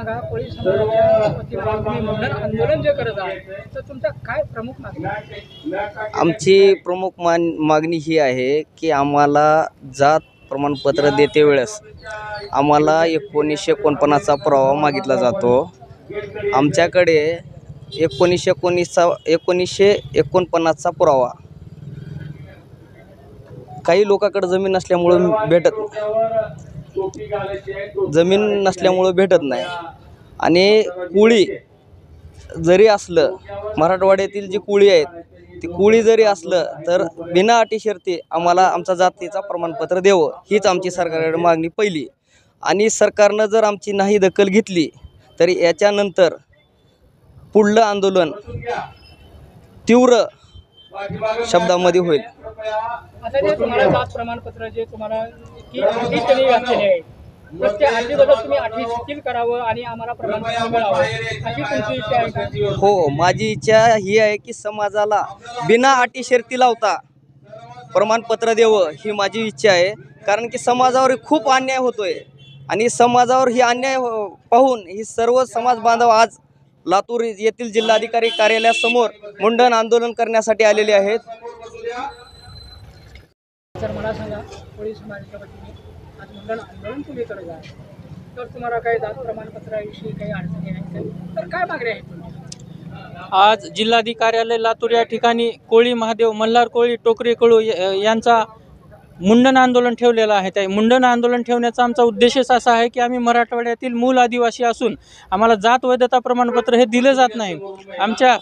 सांगा, कोळी समाजाच्या वतीनं तुम्ही मुंडन आंदोलन जे करत आहात तर तुमचा काय प्रमुख मागणी आहे? आमची प्रमुख मागणी ही आहे की आम्हाला जात प्रमाणपत्र देते वेळेस आम्हाला 1949चा पुरावा मागितला जातो। आमच्याकडे 1949चा पुरावा काही लोकांकडे जमीन नसल्यामुळे भेटत नाही आणि कुळी जरी असलं, मराठवाड्यातील जी कुळी आहेत ती कुळी जरी असलं तर बिना अटी शर्ती आम्हाला आमचा जातीचा प्रमाणपत्र द्यावं, हीच आमची सरकारकडे मागणी पहिली। आणि सरकारनं जर आमची नाही दखल घेतली तर याच्यानंतर पुढलं आंदोलन तीव्र शब्दामध्ये होईल। आता जे तुम्हाला जात प्रमाणपत्र जे तुम्हाला की अटी त्यांनी घातलेली आहे तर त्या अटीबद्दल तुम्ही अटी शिथिल करावं आणि आम्हाला प्रमाणपत्र मिळावं अशी तुमची इच्छा आहे का? हो, माझी इच्छा ही आहे की समाजाला बिना अटी शर्ती लावता प्रमाणपत्र द्यावं, ही माझी इच्छा आहे। कारण की समाजावर खूप अन्याय होतोय आणि समाजावर ही अन्याय पाहून ही सर्व समाज बांधव आज लातूर येथील जिल्हाधिकारी कार्यालयासमोर मुंडन आंदोलन करण्यासाठी आलेले आहेत। तर मला सांगा, कोळी समाजाच्या वतीने आज मुंडन आंदोलन तुम्ही करत आहात तर तुम्हाला काही जात प्रमाणपत्राविषयी काही अडचणी आहेत तर काय मागणी आहे तुमची? आज जिल्हाधिकारी कार्यालय लातूर या ठिकाणी कोळी महादेव, मल्हार कोळी, टोकरे कोळू यांचा मुंडन आंदोलन ठेवलेलं आहे। त्या मुंडन आंदोलन ठेवण्याचा आमचा उद्देशच असा आहे की आम्ही मराठवाड्यातील मूल आदिवासी असून आम्हाला जात वैधता प्रमाणपत्र हे दिलं जात नाही। आमच्या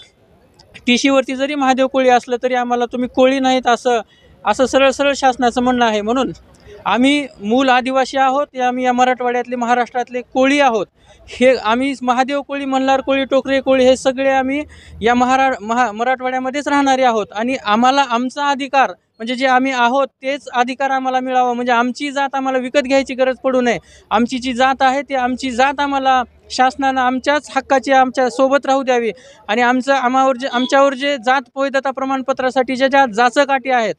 टीशीवरती जरी महादेव कोळी असलं तरी आम्हाला तुम्ही कोळी नाहीत असं सरळ सरळ शासनाचं म्हणणं आहे। म्हणून आम्ही मूल आदिवासी आहोत, आम्ही या मराठवाड्यातले महाराष्ट्रातले कोळी आहोत। हे आम्ही महादेव कोळी, मल्हार कोळी, टोकरे कोळी हे सगळे आम्ही या मराठवाड्यामध्येच राहणारे आहोत आणि आम्हाला आमचा अधिकार म्हणजे जे आम्ही आहोत तेच अधिकार आम्हाला मिळावं, म्हणजे आमची जात आम्हाला विकत घ्यायची गरज पडू नये। आमची जी जात आहे ती आमची जात आम्हाला शासनानं आमच्याच हक्काची आमच्या सोबत राहू द्यावी आणि आमच्यावर जे जात वैधता प्रमाणपत्रासाठी ज्या जाचक अटी आहेत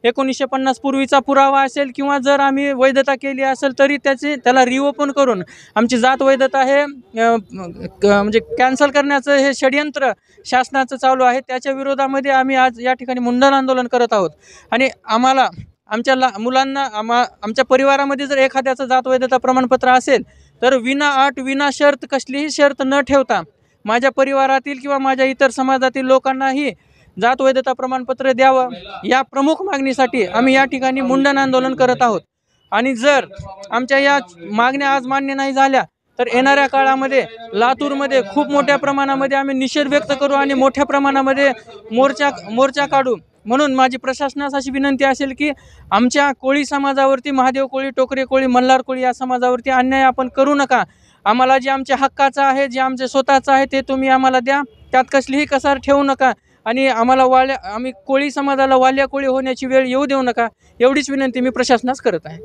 1950 पूर्वीचा पुरावा असेल किंवा जर आम्ही वैधता केली असेल तरी त्याला रिओपन करून आमची जात वैधता हे म्हणजे कॅन्सल करण्याचं हे षडयंत्र शासनाचं चालू आहे। त्याच्या विरोधामध्ये आम्ही आज या ठिकाणी मुंडन आंदोलन करत आहोत आणि आम्हाला आमच्या मुलांना आमच्या परिवारामध्ये जर एखाद्याचं जात वैधता प्रमाणपत्र असेल तर विना अट विना शर्त कसलीही शर्त न ठेवता माझ्या परिवारातील किंवा माझ्या इतर समाजातील लोकांनाही जात वैधता प्रमाणपत्र द्यावं, या प्रमुख मागणीसाठी आम्ही या ठिकाणी मुंडन आंदोलन करत आहोत। आणि जर आमच्या या मागण्या आज मान्य नाही झाल्या तर येणाऱ्या काळामध्ये लातूरमध्ये खूप मोठ्या प्रमाणामध्ये आम्ही निषेध व्यक्त करू आणि मोठ्या प्रमाणामध्ये मोर्चा काढू। म्हणून माझी प्रशासनास अशी विनंती असेल की आमच्या कोळी समाजावरती, महादेव कोळी, टोकरे कोळी, मल्हार कोळी या समाजावरती अन्याय आपण करू नका। आम्हाला जे आमच्या हक्काचं आहे, जे आमचे स्वतःचं आहे ते तुम्ही आम्हाला द्या, त्यात कसलीही कसार ठेवू नका आणि आम्ही कोळी समाजाला वाल्या कोळी होण्याची वेळ येऊ देऊ नका, एवढीच विनंती मी प्रशासनास करत आहे।